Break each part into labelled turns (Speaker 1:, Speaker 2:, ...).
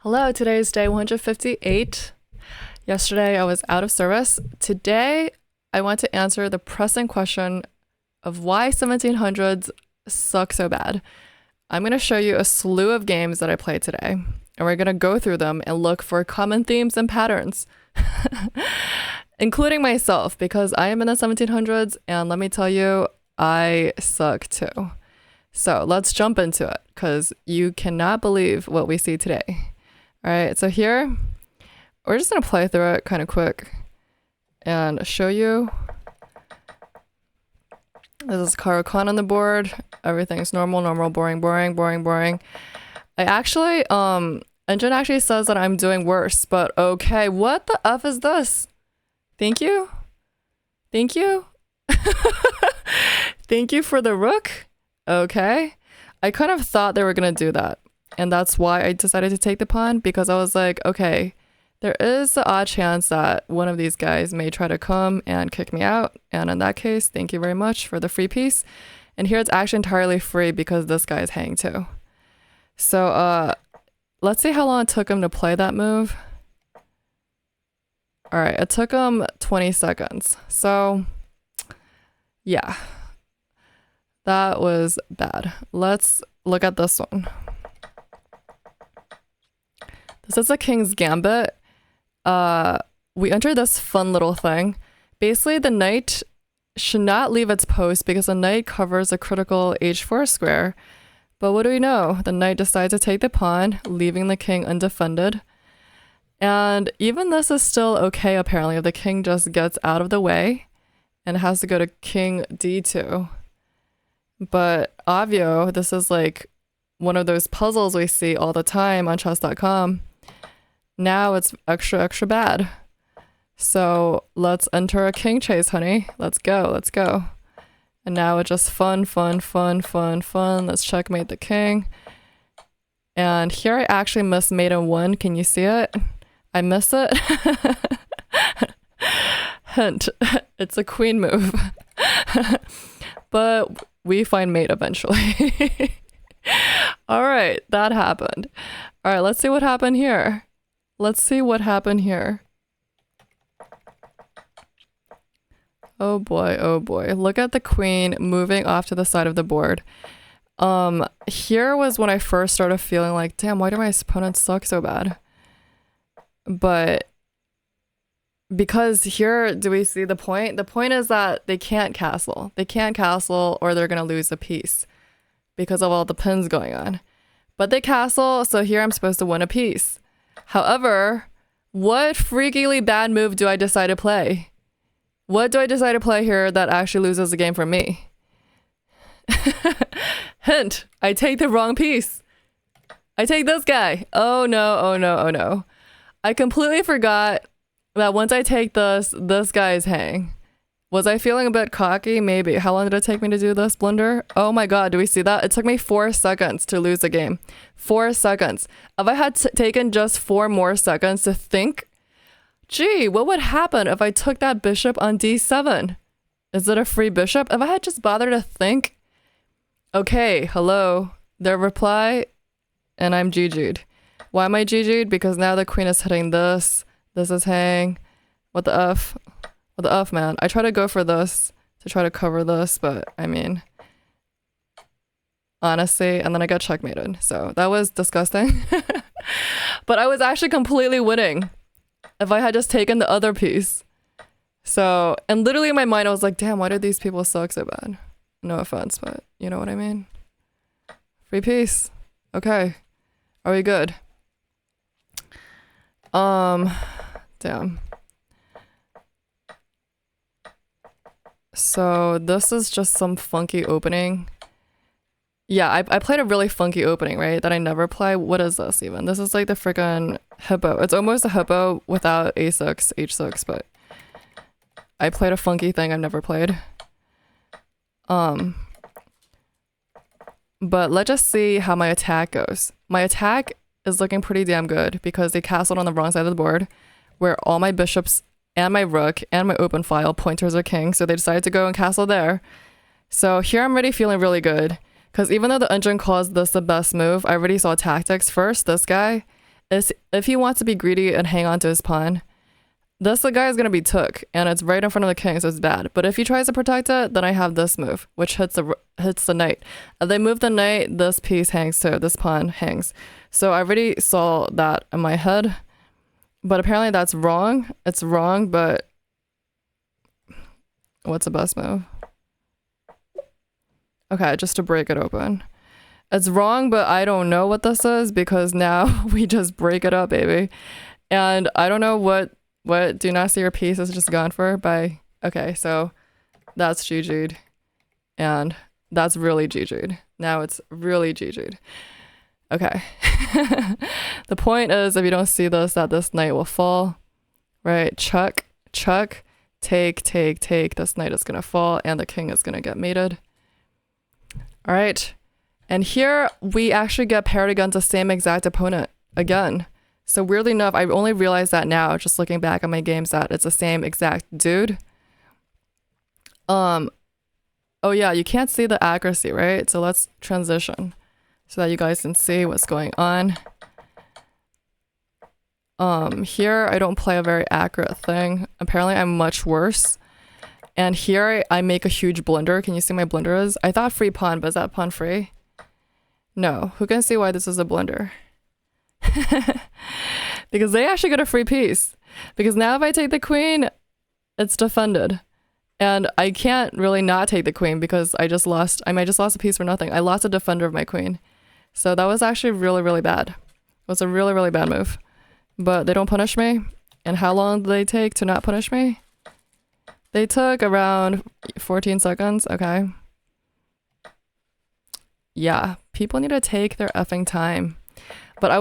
Speaker 1: Hello, today is day 158. Yesterday I was out of service. Today I want to answer the pressing question of why 1700s suck so bad. I'm going to show you a slew of games that I played today, and we're going to go through them and look for common themes and patterns, including myself, because I am in the 1700s, and let me tell you, I suck too. So let's jump into it, because you cannot believe what we see today. All right, so here, we're just going to play through it kind of quick and show you. This is Caro-Kann on the board. Everything's normal, boring. I actually, Engine actually says that I'm doing worse, but okay, what the F is this? Thank you. Thank you for the rook. Okay. I kind of thought they were going to do that. And that's why I decided to take the pawn, because I was like, okay, there is the odd chance that one of these guys may try to come and kick me out. And in that case, thank you very much for the free piece. And here it's actually entirely free because this guy is hanging too. So let's see how long it took him to play that move. All right, it took him 20 seconds. So yeah, that was bad. Let's look at this one. This is a King's Gambit. We enter this fun little thing. Basically, the knight should not leave its post because the knight covers a critical h4 square. But what do we know? The knight decides to take the pawn, leaving the king undefended. And even this is still okay, apparently, if the king just gets out of the way and has to go to king d2. But Avio, this is like one of those puzzles we see all the time on chess.com. Now it's extra bad. So let's enter a king chase, honey. Let's go. And now it's just fun. Let's checkmate the king. And here I actually missed mate in 1. Can you see it? I miss it. Hint, it's a queen move. But we find mate eventually. All right, that happened. All right, let's see what happened here. Oh boy. Look at the queen moving off to the side of the board. Here was when I first started feeling like, damn, why do my opponents suck so bad? But because here, do we see the point? The point is that they can't castle. Or they're going to lose a piece because of all the pins going on. But they castle, so here I'm supposed to win a piece. However, what freakily bad move do I decide to play? What do I decide to play here that actually loses the game for me? Hint, I take the wrong piece. I take this guy. Oh no. I completely forgot that once I take this guy is hang. Was I feeling a bit cocky? Maybe. How long did it take me to do this blunder? Oh my god, do we see that? It took me 4 seconds to lose the game. 4 seconds. If I had taken just 4 more seconds to think, gee, what would happen if I took that bishop on d7? Is it a free bishop? If I had just bothered to think, okay, hello, their reply, and I'm GG'd. Why am I GG'd? Because now the queen is hitting this. This is hang. What the F? What the F, man? I try to go for this to try to cover this, but I mean, honestly, and then I got checkmated. So that was disgusting. But I was actually completely winning if I had just taken the other piece. So, and literally in my mind, I was like, damn, why do these people suck so bad? No offense, but you know what I mean? Free piece. Okay. Are we good? Damn. So this is just some funky opening. Yeah, I played a really funky opening, right? That I never play. What is this even? This is like the freaking hippo. It's almost a hippo without a6, h6, but I played a funky thing I've never played. But let's just see how my attack goes. My attack is looking pretty damn good because they castled on the wrong side of the board where all my bishops and my rook and my open file pointers are king, so they decided to go and castle there. So here I'm already feeling really good, because even though the engine calls this the best move, I already saw tactics first, this guy, is if he wants to be greedy and hang on to his pawn, this the guy is going to be took, and it's right in front of the king, so it's bad. But if he tries to protect it, then I have this move, which hits the knight. If they move the knight, this piece hangs too. This pawn hangs. So I already saw that in my head, but apparently that's wrong. It's wrong, but what's the best move? Okay, just to break it open. It's wrong, but I don't know what this is because now we just break it up, baby. And I don't know what do not see your piece is just gone for by, okay, so that's GG'd. And that's really GG'd. Now it's really GG'd. Okay. The point is, if you don't see this, that this knight will fall, right? Chuck, take. This knight is going to fall and the king is going to get mated. All right. And here we actually get paired against the same exact opponent again. So weirdly enough, I only realized that now, just looking back at my games, that it's the same exact dude. Oh yeah, you can't see the accuracy, right? So let's transition so that you guys can see what's going on. Here I don't play a very accurate thing. Apparently I'm much worse. And here I make a huge blunder. Can you see my blunder is? I thought free pawn, but is that pawn free? No. Who can see why this is a blunder? Because they actually get a free piece. Because now if I take the queen, it's defended. And I can't really not take the queen because I might just lost a piece for nothing. I lost a defender of my queen. So that was actually really, really bad. It was a really, really bad move. But they don't punish me. And how long did they take to not punish me? They took around 14 seconds. Okay. Yeah, people need to take their effing time. But I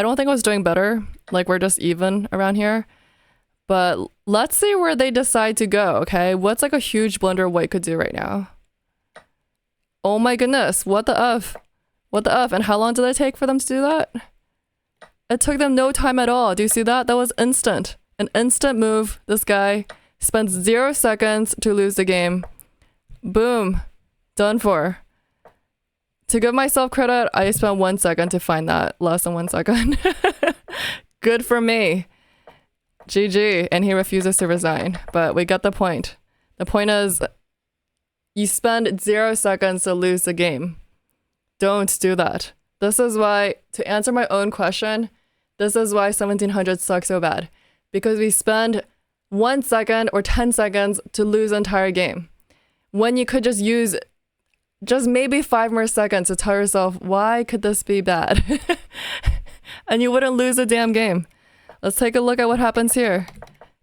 Speaker 1: don't think I was doing better. Like, we're just even around here. But let's see where they decide to go, okay? What's like a huge blunder white could do right now? Oh my goodness, what the F? What the F? And how long did it take for them to do that? It took them no time at all. Do you see that? That was instant. An instant move. This guy spends 0 seconds to lose the game. Boom. Done for. To give myself credit, I spent 1 second to find that. Less than 1 second. Good for me. GG. And he refuses to resign. But we get the point. The point is, you spend 0 seconds to lose the game. Don't do that. This is why, to answer my own question, this is why 1700 sucks so bad. Because we spend 1 second or 10 seconds to lose the entire game. When you could just use just maybe 5 more seconds to tell yourself, why could this be bad? And you wouldn't lose the damn game. Let's take a look at what happens here.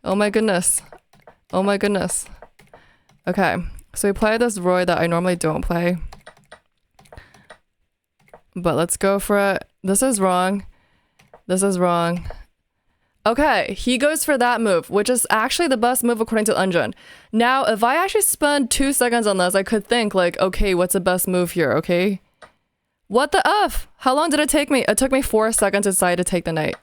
Speaker 1: Oh my goodness. Oh my goodness. Okay, so we play this Roy that I normally don't play. But let's go for it. This is wrong. This is wrong. Okay, he goes for that move, which is actually the best move according to Ungen. Now, if I actually spend 2 seconds on this, I could think like, okay, what's the best move here, okay? What the F? How long did it take me? It took me 4 seconds to decide to take the knight.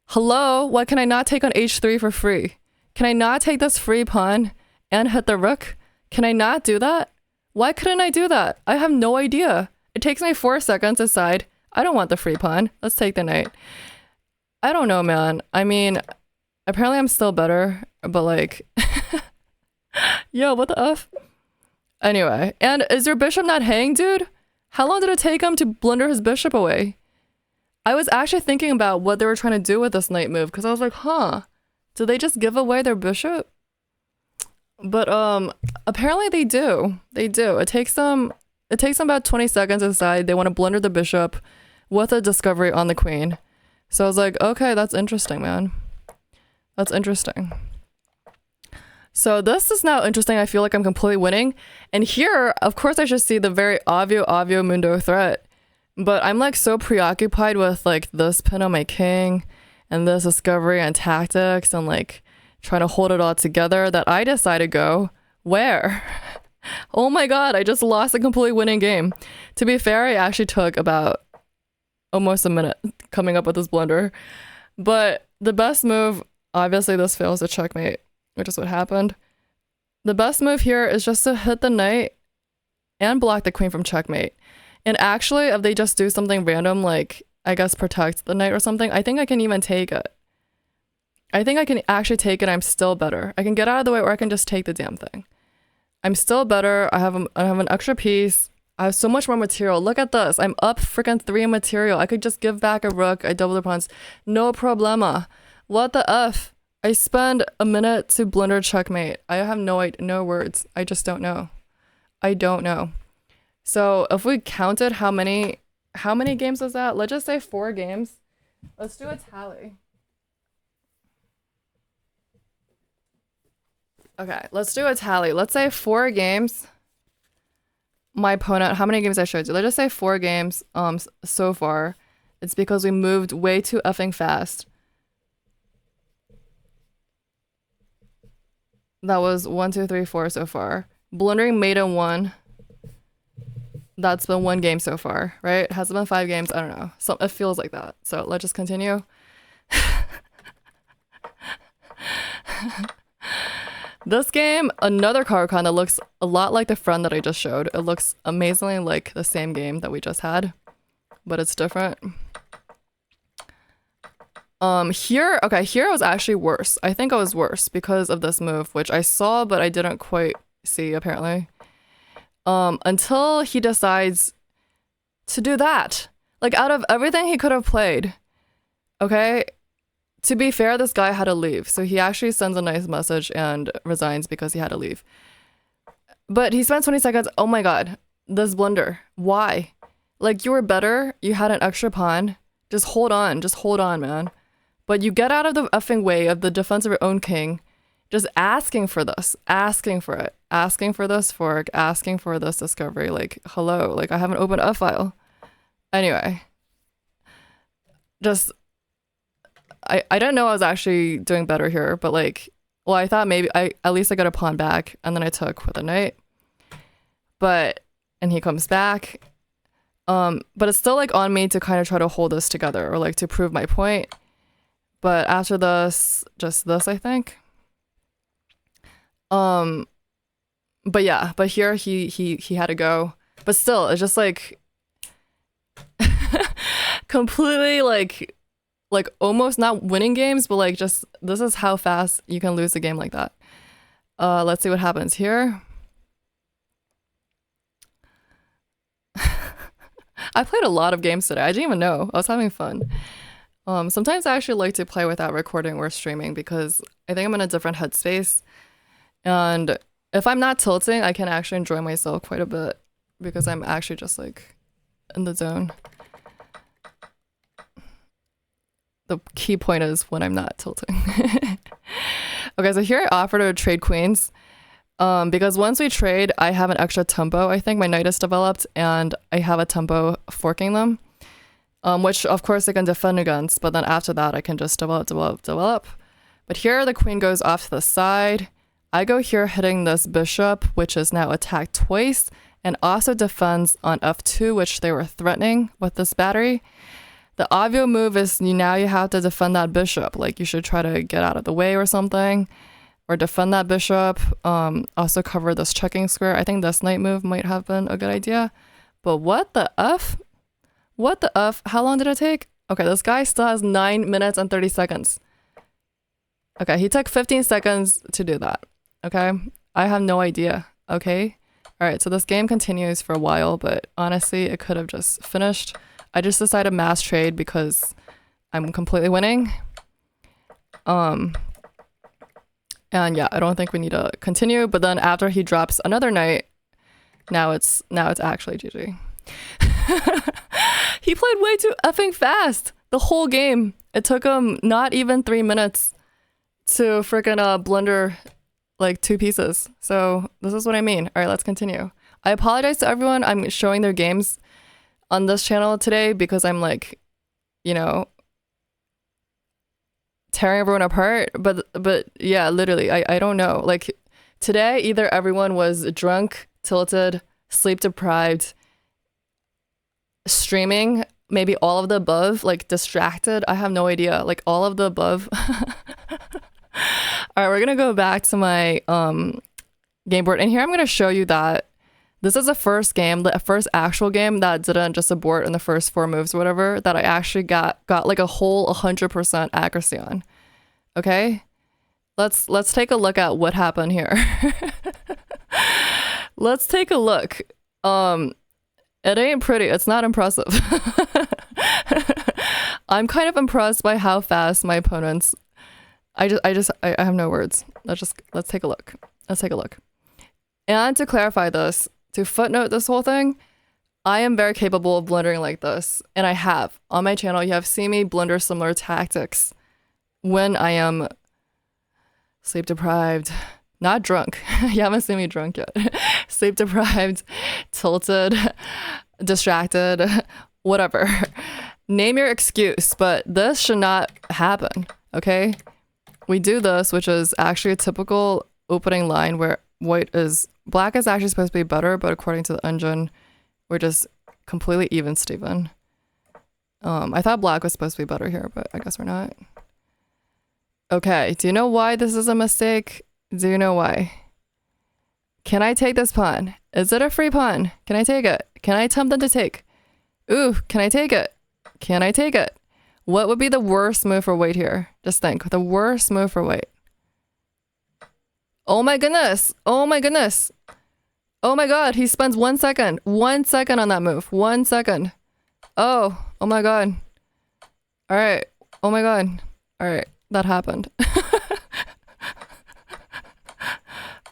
Speaker 1: Hello? Why can I not take on h3 for free? Can I not take this free pawn and hit the rook? Can I not do that? Why couldn't I do that? I have no idea. It takes me 4 seconds to decide, I don't want the free pawn. Let's take the knight. I don't know, man. I mean, apparently I'm still better, but like, yo, what the F? Anyway, and is your bishop not hanged, dude? How long did it take him to blunder his bishop away? I was actually thinking about what they were trying to do with this knight move, because I was like, huh, did they just give away their bishop? But apparently they do. They do. It takes them about 20 seconds to decide they want to blunder the bishop with a discovery on the queen. So I was like, okay, that's interesting, man. That's interesting. So this is now interesting. I feel like I'm completely winning. And here, of course, I should see the very obvio mundo threat. But I'm like so preoccupied with like this pin on my king and this discovery and tactics and like trying to hold it all together that I decided to go where? Oh my god, I just lost a completely winning game. To be fair, I actually took about almost a minute coming up with this blunder. But the best move, obviously this fails to checkmate, which is what happened. The best move here is just to hit the knight and block the queen from checkmate. And actually, if they just do something random like I guess, protect the knight or something. I think I can even take it. I think I can actually take it. I'm still better. I can get out of the way, or I can just take the damn thing. I'm still better. I have an extra piece. I have so much more material. Look at this. I'm up freaking 3 in material. I could just give back a rook. I double the pawns. No problema. What the F? I spend a minute to blunder checkmate. I have no words. I just don't know. I don't know. So if we counted how many games was that? Let's just say 4 games. Let's do a tally. Okay, let's do a tally. Let's say 4 games. My opponent, how many games I showed you? Let's just say 4 games so far. It's because we moved way too effing fast. That was 1, 2, 3, 4 so far. Blundering mate in 1. That's been 1 game so far, right? Has it been 5 games? I don't know. So it feels like that. So let's just continue. This game, another Caro-Kann that looks a lot like the friend that I just showed. It looks amazingly like the same game that we just had, but it's different. Here it was actually worse. I think I was worse because of this move, which I saw, but I didn't quite see, apparently. Until he decides to do that. Like, out of everything he could have played, okay? To be fair, this guy had to leave. So he actually sends a nice message and resigns because he had to leave. But he spent 20 seconds. Oh my god. This blunder. Why? Like, you were better. You had an extra pawn. Just hold on. Just hold on, man. But you get out of the effing way of the defense of your own king. Just asking for this. Asking for it. Asking for this fork. Asking for this discovery. Like, hello. Like, I haven't opened a file. Anyway. Just... I didn't know I was actually doing better here, but like, well, I thought maybe at least I got a pawn back, and then I took with a knight. And he comes back. But it's still like on me to kind of try to hold this together or like to prove my point. But after this, just this, I think. But yeah, but here he had to go. But still, it's just like completely like almost not winning games, but like just this is how fast you can lose a game like that. Let's see what happens here. I played a lot of games today. I didn't even know. I was having fun. Sometimes I actually like to play without recording or streaming because I think I'm in a different headspace. And if I'm not tilting, I can actually enjoy myself quite a bit because I'm actually just like in the zone. The key point is when I'm not tilting. Okay, so here I offer to trade queens. Because once we trade, I have an extra tempo. I think my knight is developed and I have a tempo forking them. Which of course I can defend against, but then after that I can just develop. But here the queen goes off to the side. I go here hitting this bishop, which is now attacked twice, and also defends on f2, which they were threatening with this battery. The obvious move is you have to defend that bishop. Like you should try to get out of the way or something, or defend that bishop. Also cover this checking square. I think this knight move might have been a good idea. But what the F? What the F? How long did it take? Okay, this guy still has 9 minutes and 30 seconds. Okay, he took 15 seconds to do that. Okay, I have no idea. Okay, all right, so this game continues for a while, but honestly, it could have just finished. I just decided mass trade because I'm completely winning. And yeah, I don't think we need to continue. But then after he drops another knight, now it's actually GG. He played way too effing fast the whole game. It took him not even 3 minutes to freaking blunder like 2 pieces. So this is what I mean. All right, let's continue. I apologize to everyone. I'm showing their games on this channel today because I'm like, you know, tearing everyone apart. But yeah, literally, I don't know. Like today, either everyone was drunk, tilted, sleep deprived, streaming, maybe all of the above, like distracted. I have no idea. Like all of the above. All right, we're gonna go back to my game board, and here I'm gonna show you that This is the first game, the first actual game that didn't just abort in the first 4 moves or whatever, that I actually got like a whole 100% accuracy on. Okay? Let's take a look at what happened here. Let's take a look. It ain't pretty. It's not impressive. I'm kind of impressed by how fast my opponents. I have no words. Let's take a look. Let's take a look. And to clarify this, to footnote this whole thing, I am very capable of blundering like this, and I have on my channel. You have seen me blunder similar tactics when I am sleep deprived, not drunk. You haven't seen me drunk yet. Sleep deprived, tilted, distracted, whatever. Name your excuse, but this should not happen, okay? We do this, which is actually a typical opening line where black is actually supposed to be better, but according to the engine, we're just completely even, Steven. I thought black was supposed to be better here, but I guess we're not. Okay, do you know why this is a mistake? Do you know why? Can I take this pawn? Is it a free pawn? Can I take it? Can I attempt them to take? Ooh, can I take it? Can I take it? What would be the worst move for white here? Just think, the worst move for white. Oh my goodness. Oh my goodness. Oh my god, he spends 1 second. 1 second on that move. 1 second. Oh my god. All right. Oh my god. All right, that happened.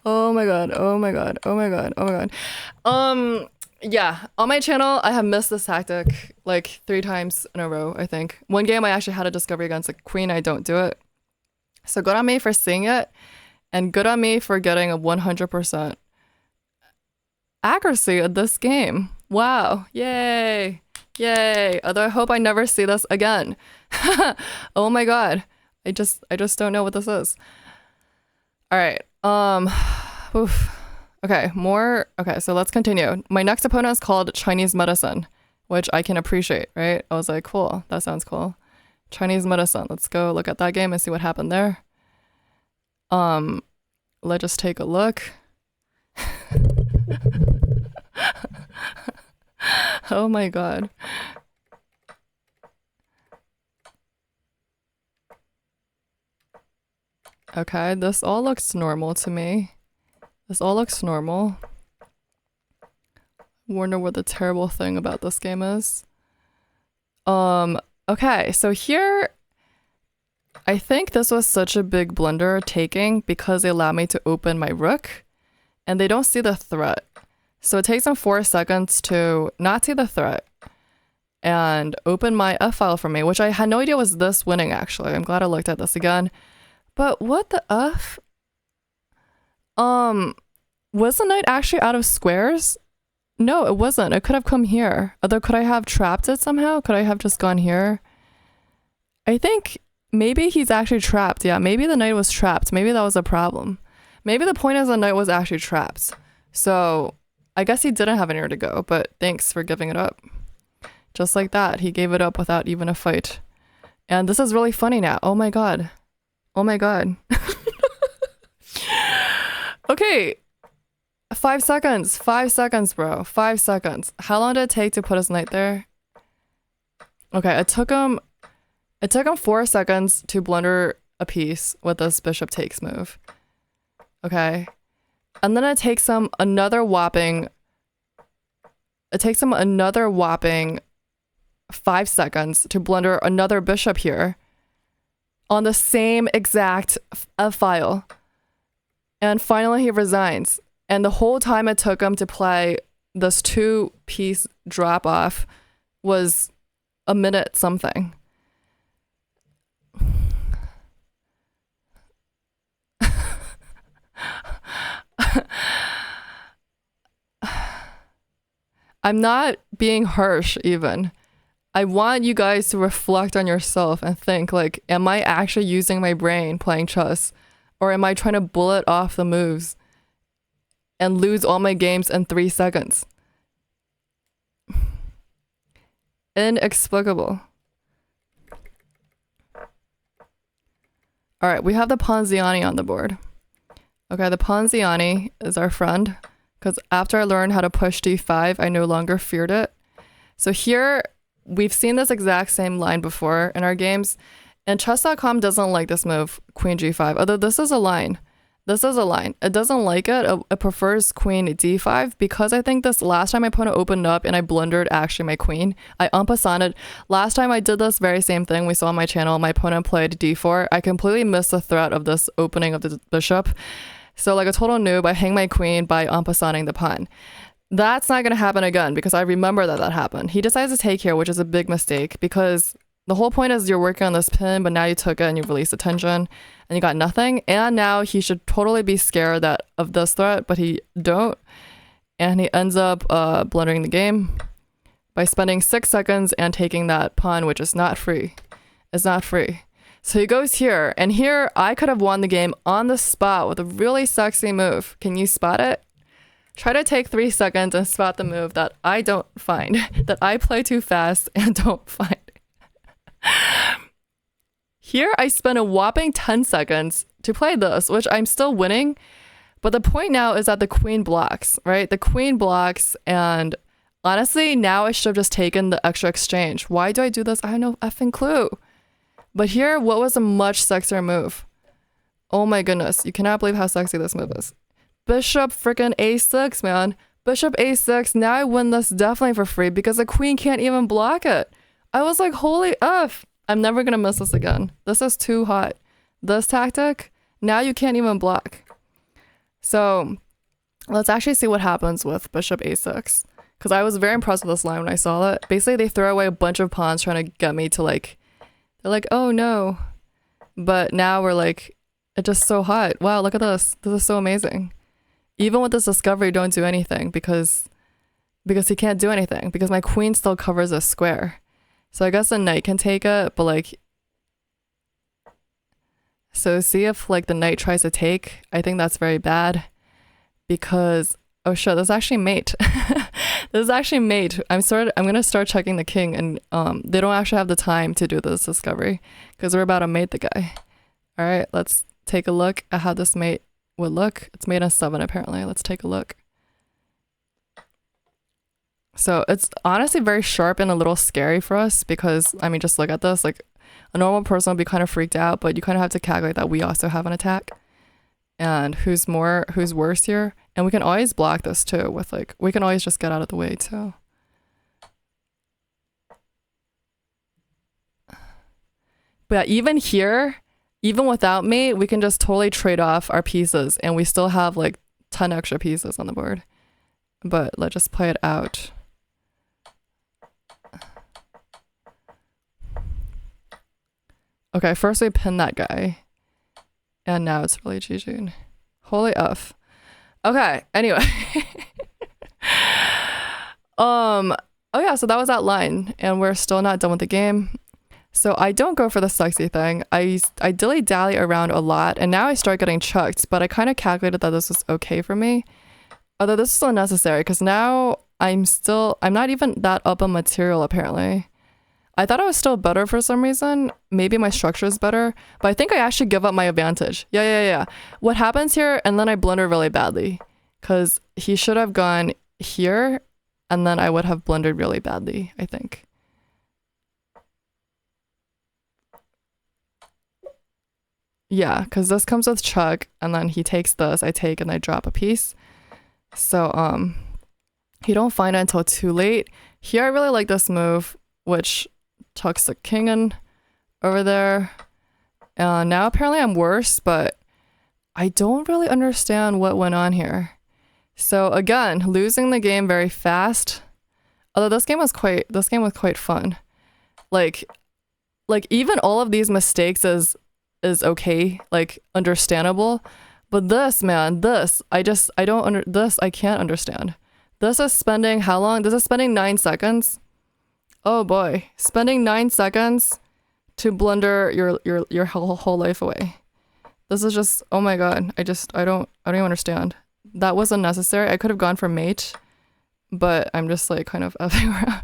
Speaker 1: Oh my god. Oh my god. Oh my god. Oh my god. Yeah, on my channel, I have missed this tactic like 3 times in a row, I think. One game I actually had a discovery against a queen. I don't do it. So good on me for seeing it, and good on me for getting a 100% accuracy at this game. Wow. Yay. Yay. Although I hope I never see this again. Oh my god. I just don't know what this is. All right. Oof. Okay, okay, so let's continue. My next opponent is called Chinese Medicine, which I can appreciate, right? I was like, cool, that sounds cool. Chinese Medicine. Let's go look at that game and see what happened there. Let's just take a look. Oh my god. Okay, this all looks normal to me. This all looks normal. Wonder what the terrible thing about this game is. Okay, so here, I think this was such a big blunder taking because they allow me to open my rook and they don't see the threat. So it takes them 4 seconds to not see the threat and open my F-file for me, which I had no idea was this winning actually. I'm glad I looked at this again. But what the F? Was the knight actually out of squares? No, it wasn't. It could have come here. Although, could I have trapped it somehow? Could I have just gone here? I think maybe he's actually trapped. Yeah, maybe the knight was trapped. Maybe that was a problem. Maybe the point is the knight was actually trapped. So, I guess he didn't have anywhere to go, but thanks for giving it up. Just like that, he gave it up without even a fight. And this is really funny now. Oh my god. Oh my god. Okay. 5 seconds. 5 seconds, bro. 5 seconds. How long did it take to put his knight there? Okay, it took him 4 seconds to blunder a piece with this bishop takes move. Okay. And then it takes him another whopping 5 seconds to blunder another bishop here on the same exact F-file. And finally he resigns. And the whole time it took him to play this 2-piece drop-off was a minute something. I'm not being harsh even. I want you guys to reflect on yourself and think like, am I actually using my brain playing chess? Or am I trying to bullet off the moves and lose all my games in 3 seconds? Inexplicable. All right, we have the Ponziani on the board. Okay, the Ponziani is our friend. because after I learned how to push d5, I no longer feared it. So here, we've seen this exact same line before in our games, and chess.com doesn't like this move, queen g5, although this is a line. This is a line. It doesn't like it. It prefers queen d5 because I think this last time my opponent opened up and I blundered actually my queen. I en passant. Last time I did this very same thing we saw on my channel. My opponent played d4. I completely missed the threat of this opening of the bishop. So like a total noob, I hang my queen by en passanting the pawn. That's not going to happen again because I remember that happened. He decides to take here, which is a big mistake because the whole point is you're working on this pin, but now you took it and you released the tension and you got nothing. And now he should totally be scared of this threat, but he don't. And he ends up blundering the game by spending 6 seconds and taking that pawn, which is not free. It's not free. So he goes here, and here I could have won the game on the spot with a really sexy move. Can you spot it? Try to take 3 seconds and spot the move that I don't find, that I play too fast and don't find. Here I spent a whopping 10 seconds to play this, which I'm still winning. But the point now is that the queen blocks, right? The queen blocks, and honestly, now I should have just taken the extra exchange. Why do I do this? I have no effing clue. But here, what was a much sexier move? Oh my goodness, you cannot believe how sexy this move is. Bishop freaking a6, man. Bishop a6, now I win this definitely for free because the queen can't even block it. I was like, holy F, I'm never gonna miss this again. This is too hot. This tactic, now you can't even block. So let's actually see what happens with bishop a6. Because I was very impressed with this line when I saw it. Basically, they throw away a bunch of pawns trying to get me to like, they're like, oh no. But now we're like, it's just so hot. Wow, look at this. This is so amazing. Even with this discovery, don't do anything because he can't do anything because my queen still covers a square. So I guess the knight can take it, but like, so see if like the knight tries to take. I think that's very bad because, oh shit, this is actually mate. This is actually mate. I'm gonna start checking the king, and they don't actually have the time to do this discovery because we're about to mate the guy. All right, let's take a look at how this mate would look. It's mate on 7 apparently. Let's take a look. So it's honestly very sharp and a little scary for us because, I mean, just look at this. Like a normal person would be kind of freaked out, but you kind of have to calculate that we also have an attack. And who's worse here. And we can always block this too with like, we can always just get out of the way too. But even here, even without me, we can just totally trade off our pieces and we still have like 10 extra pieces on the board. But let's just play it out. Okay, first we pin that guy. And now it's really GG. Holy F. Okay, anyway. Oh yeah, so that was that line. And we're still not done with the game. So I don't go for the sexy thing. I dilly-dally around a lot. And now I start getting chucked. But I kind of calculated that this was okay for me. Although this is unnecessary. Because now I'm not even that up on material apparently. I thought I was still better for some reason. Maybe my structure is better, but I think I actually give up my advantage. Yeah. What happens here, and then I blunder really badly because he should have gone here and then I would have blundered really badly, I think. Yeah, because this comes with Chuck and then he takes this, I take and I drop a piece. So you don't find it until too late. Here I really like this move, which tucks the king in over there. Now apparently I'm worse, but I don't really understand what went on here. So again, losing the game very fast. Although this game was quite fun. Like even all of these mistakes is okay, like understandable. But this, man, I can't understand. This is spending how long? This is spending 9 seconds. Oh boy, spending 9 seconds to blunder your whole life away. This is just, oh my god, I don't even understand. That was unnecessary. I could have gone for mate, but I'm just like kind of effing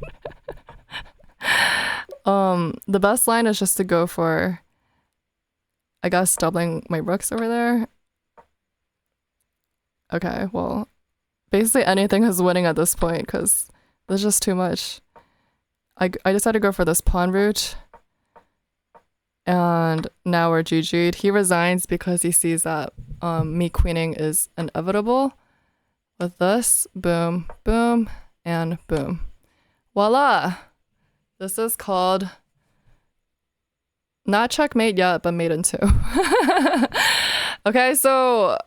Speaker 1: around. The best line is just to go for, I guess, doubling my rooks over there. Okay, well, Basically anything is winning at this point because there's just too much. I decided to go for this pawn route. And now we're GG'd. He resigns because he sees that me queening is inevitable. With this, boom, boom, and boom. Voila! This is called not checkmate yet, but mate in two. Okay, so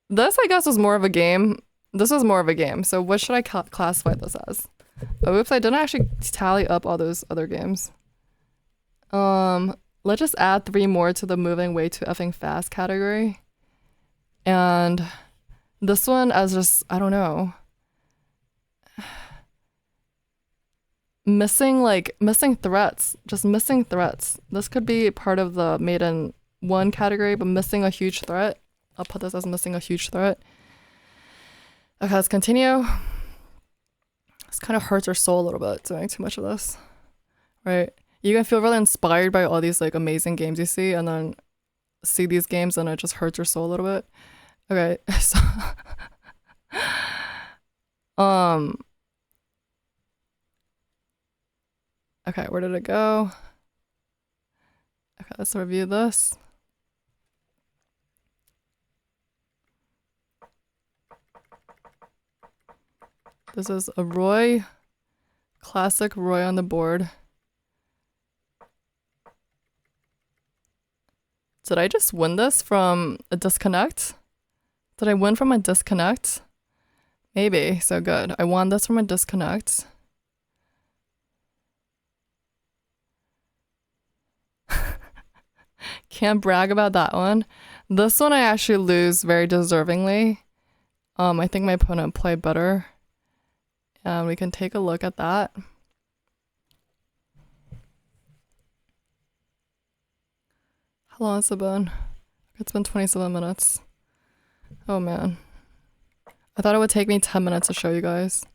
Speaker 1: this I guess was more of a game. This was more of a game. So what should I classify this as? Oh, oops, I didn't actually tally up all those other games. Let's just add 3 more to the moving way too effing fast category. And this one as just, I don't know. Missing threats. Just missing threats. This could be part of the mate in one category, but missing a huge threat. I'll put this as missing a huge threat. Okay, let's continue. This kind of hurts our soul a little bit doing too much of this. Right? You can feel really inspired by all these like amazing games you see and then see these games and it just hurts your soul a little bit. Okay, so okay, where did it go? Okay, let's review this. This is a Roy, classic Roy on the board. Did I just win this from a disconnect? Did I win from a disconnect? Maybe, so good. I won this from a disconnect. Can't brag about that one. This one I actually lose very deservingly. I think my opponent played better. And we can take a look at that. How long has it been? It's been 27 minutes. Oh man. I thought it would take me 10 minutes to show you guys.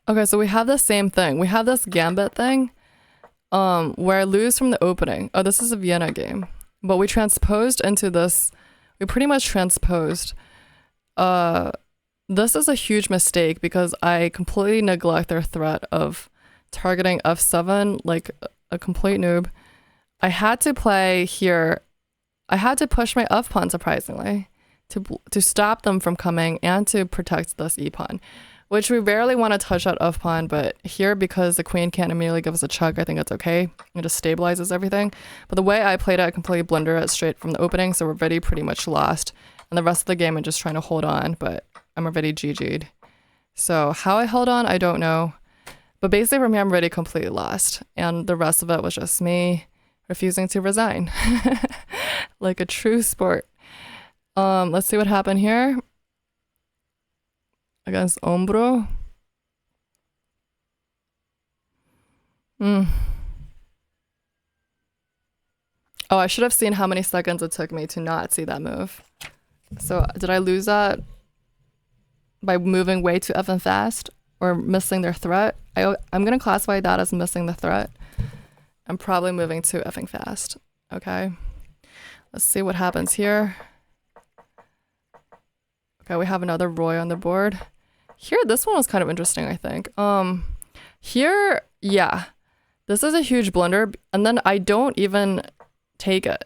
Speaker 1: Okay, so we have the same thing. We have this gambit thing where I lose from the opening. Oh, this is a Vienna game. But we transposed into this. We pretty much transposed. This is a huge mistake because I completely neglect their threat of targeting f7 like a complete noob. I had to play here. I had to push my f pawn surprisingly to stop them from coming and to protect this e pawn, which we rarely want to touch that f pawn, but here because the queen can't immediately give us a check, I think it's okay. It just stabilizes everything. But the way I played it, I completely blundered it straight from the opening, so we're already pretty much lost. And the rest of the game I'm just trying to hold on, but I'm already GG'd. So how I held on, I don't know. But basically from here, I'm already completely lost. And the rest of it was just me refusing to resign. Like a true sport. Let's see what happened here. Against Ombro. Oh, I should have seen how many seconds it took me to not see that move. So did I lose that by moving way too effing fast or missing their threat? I'm going to classify that as missing the threat. I'm probably moving too effing fast. Okay. Let's see what happens here. Okay, we have another Roy on the board. Here, this one was kind of interesting, I think. Here, yeah. This is a huge blunder, and then I don't even take it.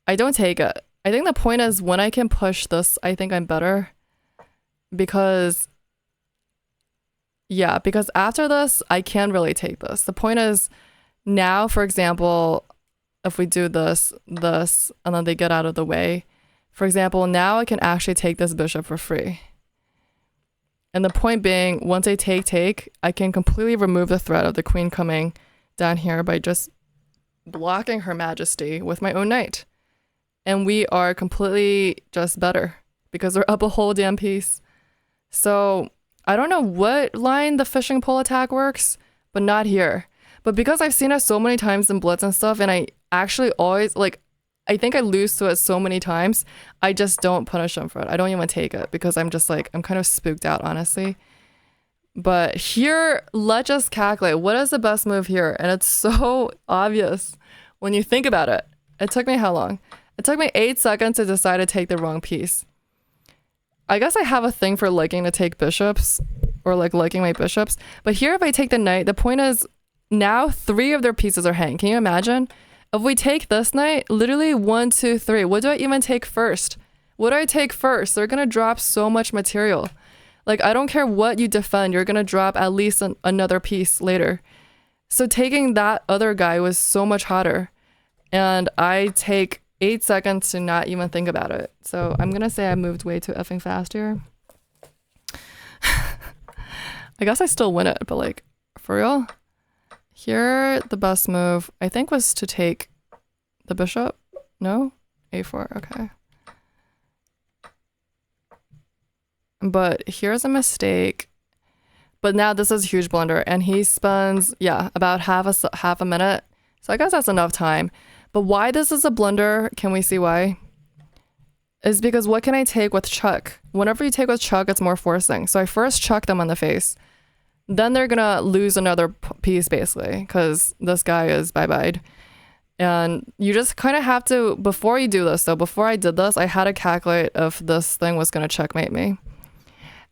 Speaker 1: I don't take it. I think the point is when I can push this, I think I'm better. Because, yeah, because after this, I can really take this. The point is now, for example, if we do this, and then they get out of the way. For example, now I can actually take this bishop for free. And the point being, once I take, I can completely remove the threat of the queen coming down here by just blocking Her Majesty with my own knight. And we are completely just better because we're up a whole damn piece. So I don't know what line the fishing pole attack works, but not here. But because I've seen it so many times in Blitz and stuff, and I actually always, like, I think I lose to it so many times, I just don't punish them for it. I don't even take it because I'm just like, I'm kind of spooked out, honestly. But here, let's just calculate. What is the best move here? And it's so obvious when you think about it. It took me how long? It took me 8 seconds to decide to take the wrong piece. I guess I have a thing for liking to take bishops or like liking my bishops. But here, if I take the knight, the point is now 3 of their pieces are hanging. Can you imagine? If we take this knight, literally 1, 2, 3. What do I even take first? What do I take first? They're going to drop so much material. Like, I don't care what you defend. You're going to drop at least another piece later. So taking that other guy was so much hotter. And I take 8 seconds to not even think about it. So I'm going to say I moved way too effing fast here. I guess I still win it, but like, for real? Here, the best move, I think, was to take the bishop. No? A4, okay. But here's a mistake. But now this is a huge blunder, and he spends, yeah, about half a minute. So I guess that's enough time. But why this is a blunder, can we see why? Is because what can I take with Chuck? Whenever you take with Chuck, it's more forcing. So I first chuck them on the face. Then they're gonna lose another piece, basically, because this guy is bye-byed. And you just kind of have to, before you do this, though, before I did this, I had to calculate if this thing was gonna checkmate me.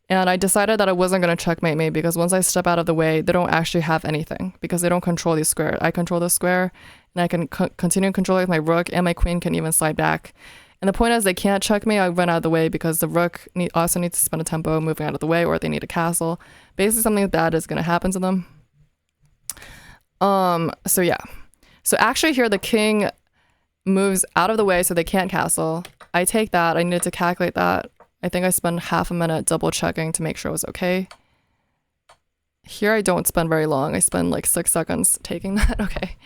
Speaker 1: And I decided that it wasn't going to checkmate me because once I step out of the way, they don't actually have anything because they don't control these squares. I control the square and I can continue controlling my rook, and my queen can even slide back. And the point is they can't check me. I run out of the way because the rook also needs to spend a tempo moving out of the way, or they need a castle. Basically something like that is going to happen to them. So yeah. So actually here the king moves out of the way so they can't castle. I take that. I needed to calculate that. I think I spent half a minute double checking to make sure it was okay. Here I don't spend very long. I spend like 6 seconds taking that. Okay.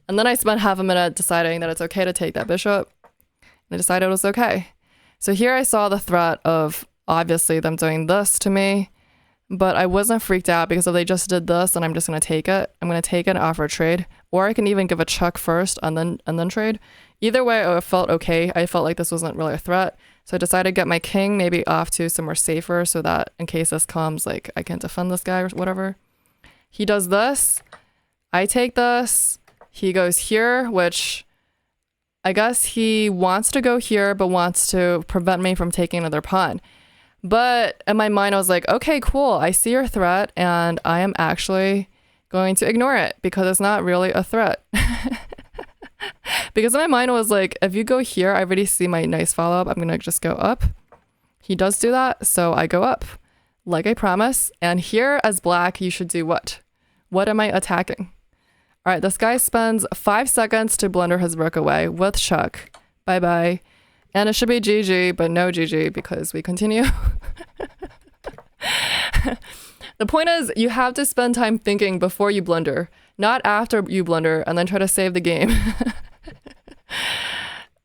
Speaker 1: And then I spent half a minute deciding that it's okay to take that bishop. And I decided it was okay. So here I saw the threat of obviously them doing this to me, but I wasn't freaked out because if they just did this, then I'm just going to take it. I'm going to take it and offer a trade, or I can even give a check first and then trade. Either way, I felt okay. I felt like this wasn't really a threat. So I decided to get my king maybe off to somewhere safer so that in case this comes, like I can defend this guy or whatever. He does this. I take this. He goes here, which I guess he wants to go here, but wants to prevent me from taking another pawn. But in my mind, I was like, okay, cool. I see your threat and I am actually going to ignore it because it's not really a threat. Because in my mind, I was like, if you go here, I already see my nice follow-up. I'm going to just go up. He does do that, so I go up, like I promised. And here, as black, you should do what? What am I attacking? All right, this guy spends 5 seconds to blunder his rook away with Chuck. Bye-bye. And it should be GG, but no GG because we continue. The point is, you have to spend time thinking before you blunder, not after you blunder and then try to save the game.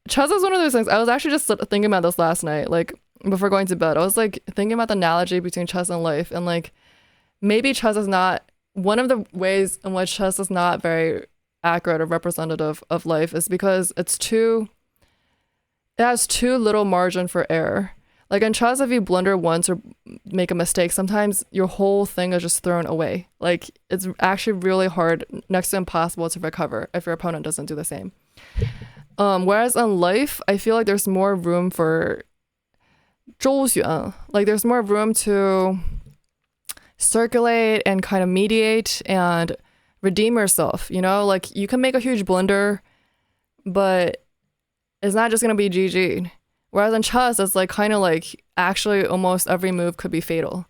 Speaker 1: Chess is one of those things. I was actually just thinking about this last night, like before going to bed. I was like thinking about the analogy between chess and life, and like maybe chess is not one of the ways in which chess is not very accurate or representative of life is because it has too little margin for error. Like in chess, if you blunder once or make a mistake, sometimes your whole thing is just thrown away. Like it's actually really hard, next to impossible to recover if your opponent doesn't do the same. Whereas in life, I feel like there's more room for 周旋. Like there's more room to circulate and kind of mediate and redeem yourself, you know? Like you can make a huge blunder, but it's not just going to be GG. Whereas in chess, it's like kind of like actually almost every move could be fatal.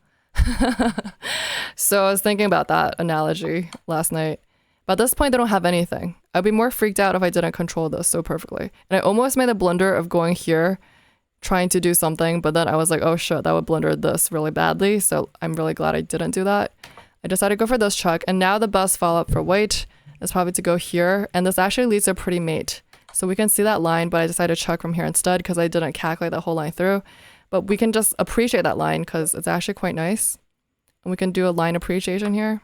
Speaker 1: So I was thinking about that analogy last night. But at this point, they don't have anything. I'd be more freaked out if I didn't control this so perfectly. And I almost made a blunder of going here, trying to do something, but then I was like, oh shit, that would blunder this really badly. So I'm really glad I didn't do that. I decided to go for this check. And now the best follow-up for white is probably to go here. And this actually leads to a pretty mate. So we can see that line, but I decided to check from here instead because I didn't calculate that whole line through. But we can just appreciate that line because it's actually quite nice. And we can do a line appreciation here.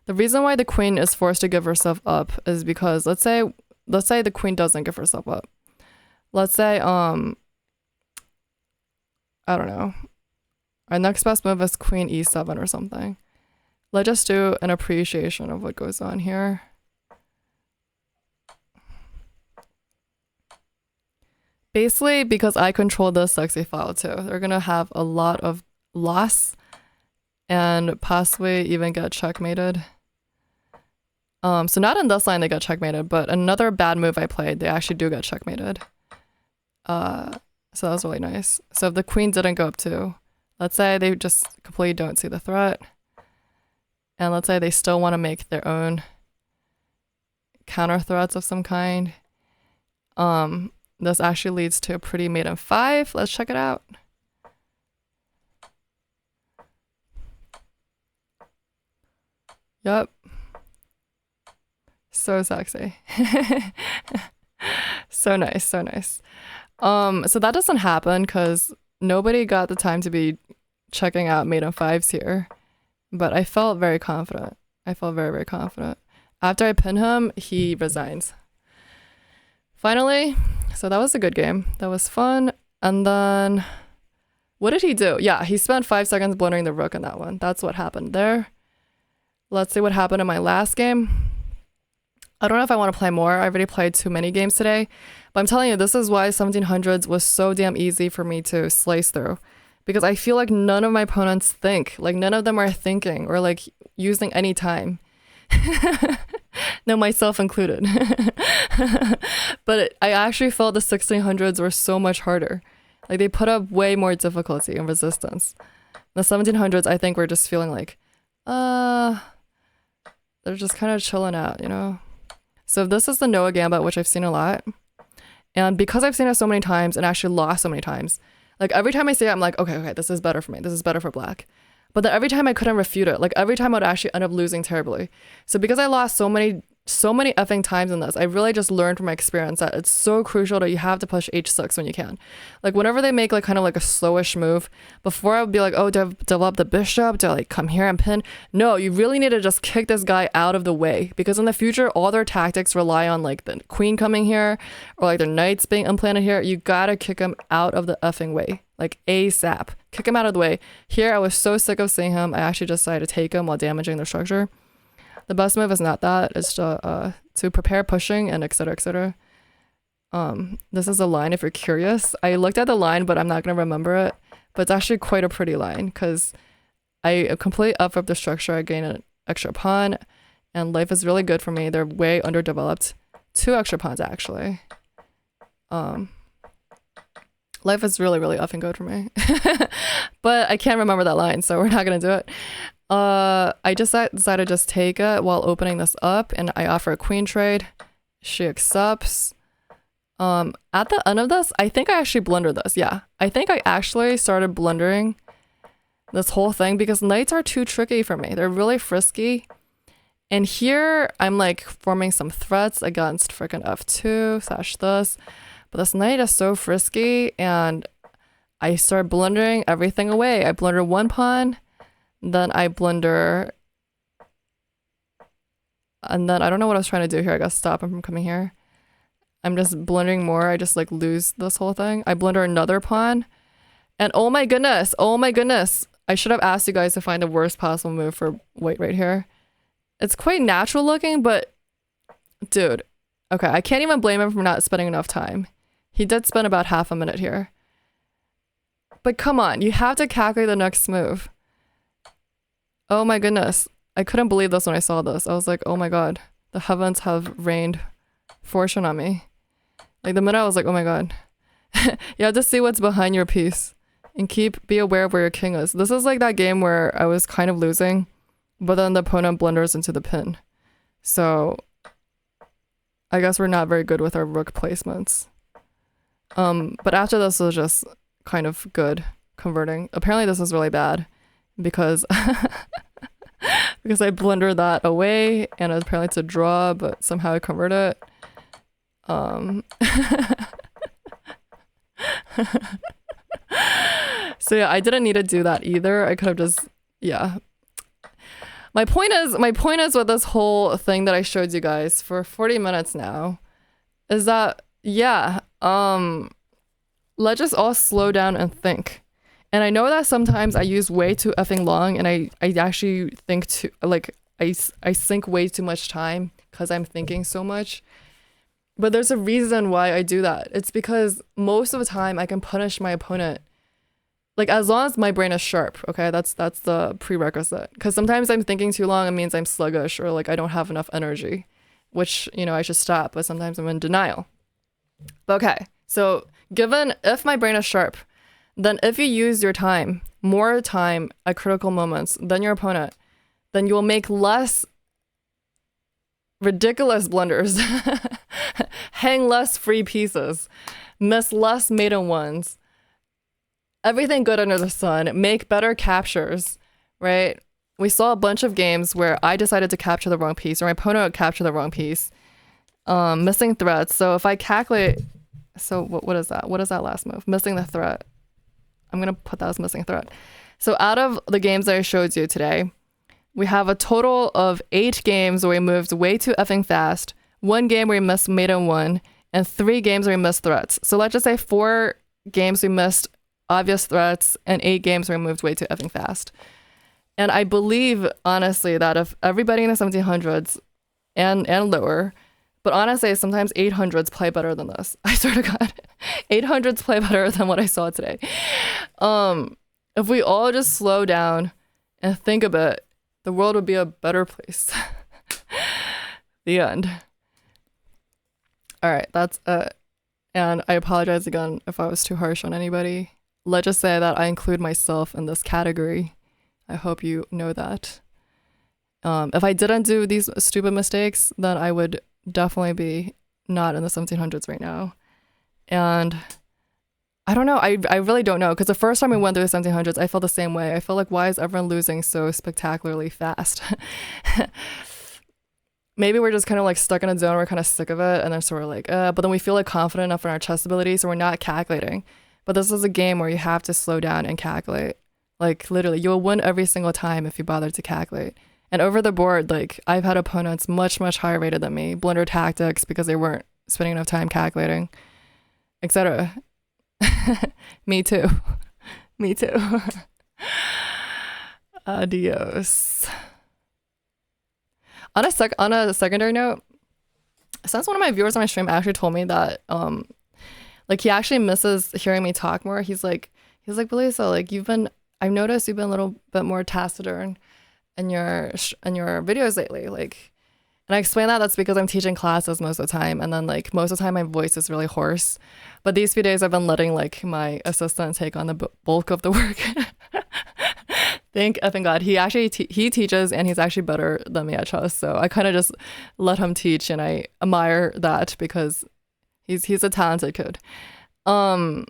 Speaker 1: The reason why the queen is forced to give herself up is because let's say the queen doesn't give herself up. Let's say, I don't know. Our next best move is queen e7 or something. Let's just do an appreciation of what goes on here. Basically, because I control the sexy file too, they're gonna have a lot of loss and possibly even get checkmated. So not in this line they got checkmated, but another bad move I played, they actually do get checkmated. So that was really nice. So if the queen didn't go up two, let's say they just completely don't see the threat, and let's say they still want to make their own counter threats of some kind, this actually leads to a pretty mate in 5. Let's check it out. Yep. So sexy. So nice, so nice. So that doesn't happen because nobody got the time to be checking out mate in 5s here. But I felt very confident. I felt very, very confident. After I pin him, he resigns. Finally, so that was a good game. That was fun. And then, what did he do? Yeah, he spent 5 seconds blundering the rook in that one. That's what happened there. Let's see what happened in my last game. I don't know if I want to play more. I already played too many games today. But I'm telling you, this is why 1700s was so damn easy for me to slice through. Because I feel like none of my opponents think. Like, none of them are thinking or, like, using any time. No, myself included. But I actually felt the 1600s were so much harder. Like, they put up way more difficulty and resistance. The 1700s, I think, were just feeling like, they're just kind of chilling out, you know? So this is the Noah Gambit, which I've seen a lot. And because I've seen it so many times and actually lost so many times, like every time I see it, I'm like, okay, this is better for me. This is better for black. But then every time I couldn't refute it. Like every time I would actually end up losing terribly. So because I lost so many effing times in this, I really just learned from my experience that it's so crucial that you have to push h6 when you can. Like whenever they make like kind of like a slowish move, before I would be like, oh, do I develop the bishop? Do I like come here and pin? No, you really need to just kick this guy out of the way, because in the future, all their tactics rely on like the queen coming here or like their knights being implanted here. You gotta kick him out of the effing way. Like ASAP. Kick him out of the way. Here, I was so sick of seeing him, I actually decided to take him while damaging their structure. The best move is not that. It's to prepare pushing and etc. etc. This is a line if you're curious. I looked at the line, but I'm not going to remember it. But it's actually quite a pretty line because I completely up the structure. I gain an extra pawn, and life is really good for me. They're way underdeveloped. 2 extra pawns, actually. Life is really, really effing good for me. But I can't remember that line, so we're not going to do it. I just decided to just take it while opening this up, and I offer a queen trade. She accepts. At the end of this, I think I actually blundered this. Yeah, I think I actually started blundering this whole thing because knights are too tricky for me. They're really frisky. And here, I'm like forming some threats against freaking f2 / this. But this knight is so frisky, and I start blundering everything away. I blunder 1 pawn, then I blunder, and then I don't know what I was trying to do here. I gotta stop him from coming here. I'm just blundering more. I just like lose this whole thing. I blunder another pawn, and oh my goodness, I should have asked you guys to find the worst possible move for white right here. It's quite natural looking, but dude, okay, I can't even blame him for not spending enough time. He did spend about half a minute here. But come on, you have to calculate the next move. Oh my goodness. I couldn't believe this when I saw this. I was like, oh my god. The heavens have rained fortune on me. Like the minute I was like, oh my god. You have to see what's behind your piece. And be aware of where your king is. This is like that game where I was kind of losing, but then the opponent blunders into the pin. So I guess we're not very good with our rook placements. But after this was just kind of good converting. Apparently this was really bad because because I blundered that away, and apparently it's a draw, but somehow I convert it. So yeah, I didn't need to do that either. I could have just, yeah. My point is with this whole thing that I showed you guys for 40 minutes now is that, yeah, let's just all slow down and think. And I know that sometimes I use way too effing long, and I actually think too, like, I sink way too much time because I'm thinking so much. But there's a reason why I do that. It's because most of the time I can punish my opponent. Like, as long as my brain is sharp, okay? That's the prerequisite. Because sometimes I'm thinking too long, it means I'm sluggish or like I don't have enough energy, which, you know, I should stop. But sometimes I'm in denial. Okay, so if my brain is sharp, then if you use your time, more time at critical moments than your opponent, then you will make less ridiculous blunders, hang less free pieces, miss less maiden ones, everything good under the sun, make better captures, right? We saw a bunch of games where I decided to capture the wrong piece or my opponent would capture the wrong piece, missing threats. So if I calculate, so what is that? What is that last move? Missing the threat. I'm going to put that as missing threat. So out of the games that I showed you today, we have a total of 8 games where we moved way too effing fast, 1 game where we missed maiden 1, and 3 games where we missed threats. So let's just say 4 games we missed obvious threats and 8 games where we moved way too effing fast. And I believe, honestly, that if everybody in the 1700s and lower, but honestly, sometimes 800s play better than this. I swear to God, 800s play better than what I saw today. If we all just slow down and think a bit, the world would be a better place. The end. All right, that's it. And I apologize again if I was too harsh on anybody. Let's just say that I include myself in this category. I hope you know that. If I didn't do these stupid mistakes, then I would definitely be not in the 1700s right now. And I don't know. I really don't know. Because the first time we went through the 1700s, I felt the same way. I felt like, why is everyone losing so spectacularly fast? Maybe we're just kind of like stuck in a zone. We're kind of sick of it. And then so we're like, but then we feel like confident enough in our chess ability. So we're not calculating. But this is a game where you have to slow down and calculate. Like literally, you'll win every single time if you bother to calculate. And over the board, like I've had opponents much, much higher rated than me, blunder tactics because they weren't spending enough time calculating, etc. Me too. Me too. Adios. On a secondary note, since one of my viewers on my stream actually told me that like he actually misses hearing me talk more. He's like, Belisa, like I've noticed you've been a little bit more taciturn in your videos lately, like, and I explain that's because I'm teaching classes most of the time, and then like most of the time my voice is really hoarse, but these few days I've been letting like my assistant take on the bulk of the work. Thank effing God. He actually he teaches and he's actually better than me at chess, so I kind of just let him teach, and I admire that because he's a talented kid. But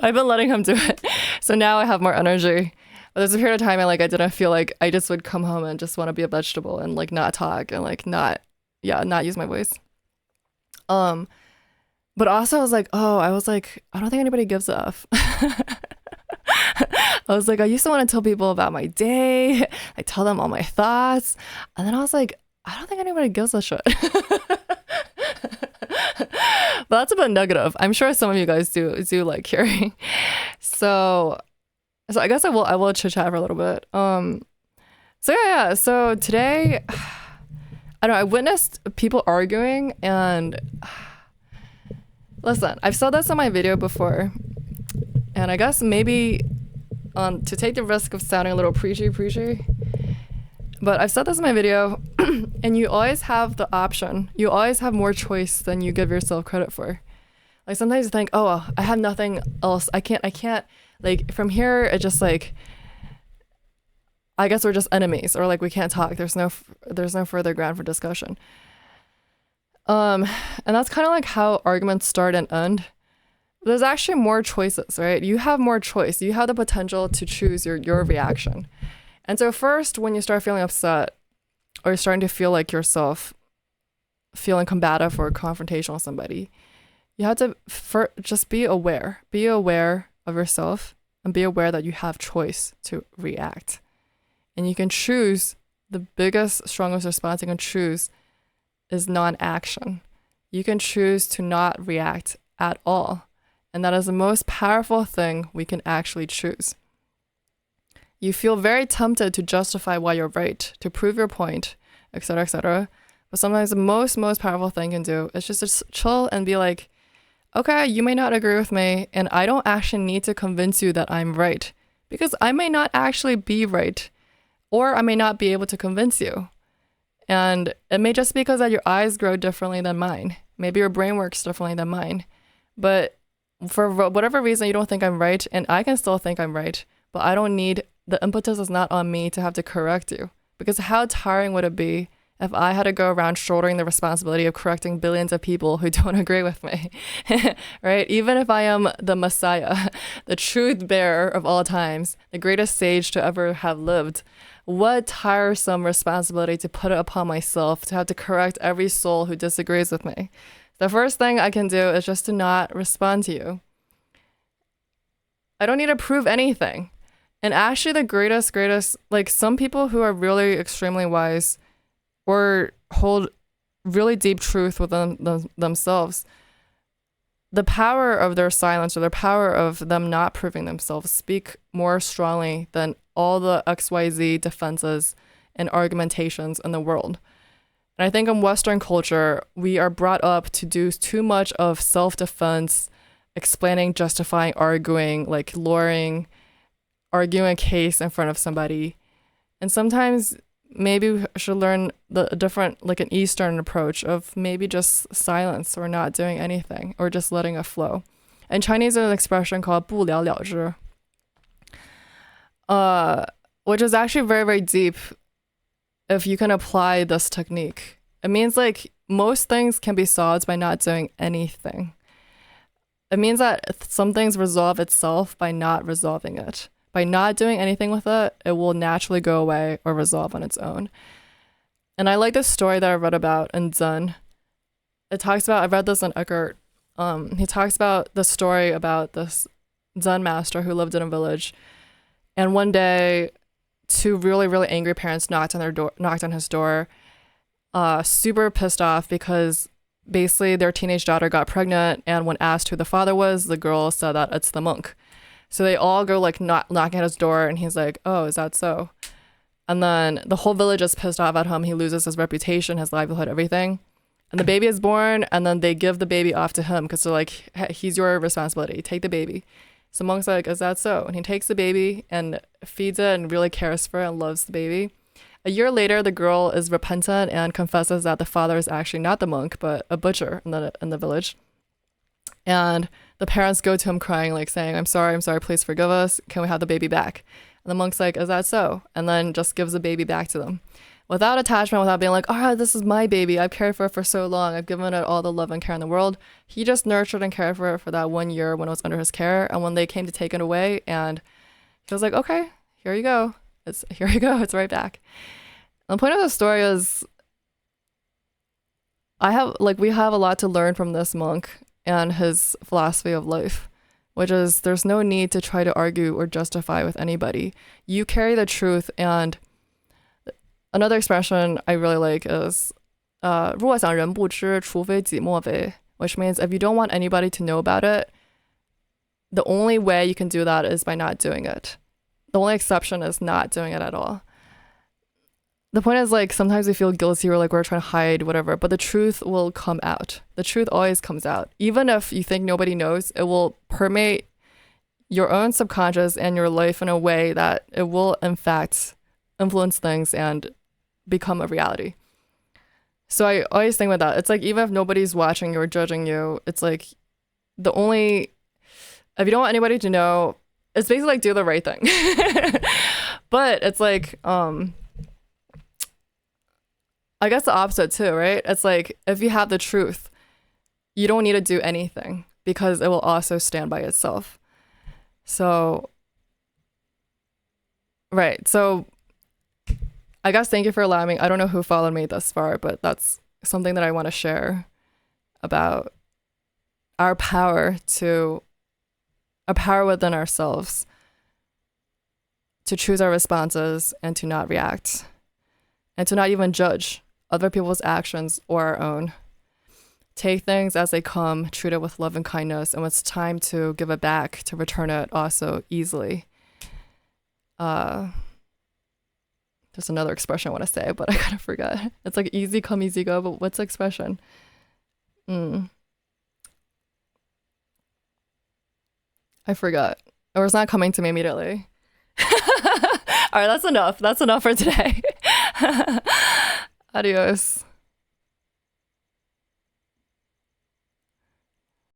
Speaker 1: I've been letting him do it, so now I have more energy. But there's a period of time I didn't feel like I just would come home and just want to be a vegetable and like not talk and like not use my voice. But also I was like, I don't think anybody gives a f. I was like, I used to want to tell people about my day. I tell them all my thoughts. And then I was like, I don't think anybody gives a shit. But that's a bit negative. I'm sure some of you guys do like hearing. So I guess I will chit chat for a little bit. So today, I don't know, I witnessed people arguing, and listen, I've said this in my video before, and I guess maybe to take the risk of sounding a little preachy, but I've said this in my video, and you always have the option. You always have more choice than you give yourself credit for. Like sometimes you think, oh, I have nothing else. I can't. Like from here, it's just like, I guess we're just enemies, or like we can't talk. There's no further ground for discussion. And that's kind of like how arguments start and end. There's actually more choices, right? You have more choice. You have the potential to choose your reaction. And so first, when you start feeling upset, or you're starting to feel like yourself feeling combative or confrontational with somebody, you have to just be aware. Be aware of yourself and be aware that you have choice to react. And you can choose, the biggest, strongest response you can choose is non-action. You can choose to not react at all. And that is the most powerful thing we can actually choose. You feel very tempted to justify why you're right, to prove your point, etc., etc. But sometimes the most powerful thing you can do is just chill and be like, okay, you may not agree with me, and I don't actually need to convince you that I'm right, because I may not actually be right, or I may not be able to convince you. And it may just be because that your eyes grow differently than mine. Maybe your brain works differently than mine. But for whatever reason, you don't think I'm right, and I can still think I'm right, but I don't need, the impetus is not on me to have to correct you. Because how tiring would it be if I had to go around shouldering the responsibility of correcting billions of people who don't agree with me, right? Even if I am the Messiah, the truth bearer of all times, the greatest sage to ever have lived, what tiresome responsibility to put it upon myself to have to correct every soul who disagrees with me. The first thing I can do is just to not respond to you. I don't need to prove anything. And actually the greatest, like some people who are really extremely wise or hold really deep truth within themselves, the power of their silence or the power of them not proving themselves speak more strongly than all the XYZ defenses and argumentations in the world. And I think in Western culture, we are brought up to do too much of self-defense, explaining, justifying, arguing, like luring, arguing a case in front of somebody. And sometimes maybe we should learn the different, like an Eastern approach of maybe just silence or not doing anything or just letting it flow. In Chinese, there's an expression called 不了了之, which is actually very, very deep if you can apply this technique. It means like most things can be solved by not doing anything. It means that some things resolve itself by not resolving it. By not doing anything with it, it will naturally go away or resolve on its own. And I like this story that I read about in Zen. It talks about, I read this in Eckhart. He talks about the story about this Zen master who lived in a village. And one day, two really, really angry parents knocked on his door, super pissed off because basically their teenage daughter got pregnant, and when asked who the father was, the girl said that it's the monk. So they all go like knocking at his door, and he's like, oh, is that so? And then the whole village is pissed off at him. He loses his reputation, his livelihood, everything. And the baby is born, and then they give the baby off to him because they're like, hey, he's your responsibility. Take the baby. So monk's like, is that so? And he takes the baby and feeds it and really cares for it and loves the baby. A year later, the girl is repentant and confesses that the father is actually not the monk, but a butcher in the village. And the parents go to him crying, like saying, I'm sorry, please forgive us. Can we have the baby back? And the monk's like, is that so? And then just gives the baby back to them. Without attachment, without being like, oh, this is my baby. I've cared for it for so long. I've given it all the love and care in the world. He just nurtured and cared for it for that 1 year when it was under his care. And when they came to take it away, and he was like, okay, here you go. It's right back. And the point of the story is we have a lot to learn from this monk and his philosophy of life, which is there's no need to try to argue or justify with anybody. You carry the truth. And another expression I really like is 如果想人不知，除非己莫为, which means if you don't want anybody to know about it, the only way you can do that is by not doing it. The only exception is not doing it at all. The point is, like, sometimes we feel guilty or like we're trying to hide whatever, but the truth will come out. The truth always comes out. Even if you think nobody knows, it will permeate your own subconscious and your life in a way that it will, in fact, influence things and become a reality. So I always think about that. It's like, even if nobody's watching you or judging you, it's like if you don't want anybody to know, it's basically like do the right thing. But it's like, I guess the opposite too, right? It's like, if you have the truth, you don't need to do anything because it will also stand by itself. So, right. So I guess thank you for allowing me. I don't know who followed me thus far, but that's something that I want to share about our power within ourselves to choose our responses and to not react and to not even judge other people's actions or our own. Take things as they come, treat it with love and kindness, and when it's time to give it back, to return it also easily. There's another expression I want to say, but I kind of forgot. It's like easy come, easy go, but what's the expression? I forgot. Or it's not coming to me immediately. All right, that's enough. That's enough for today. Adios.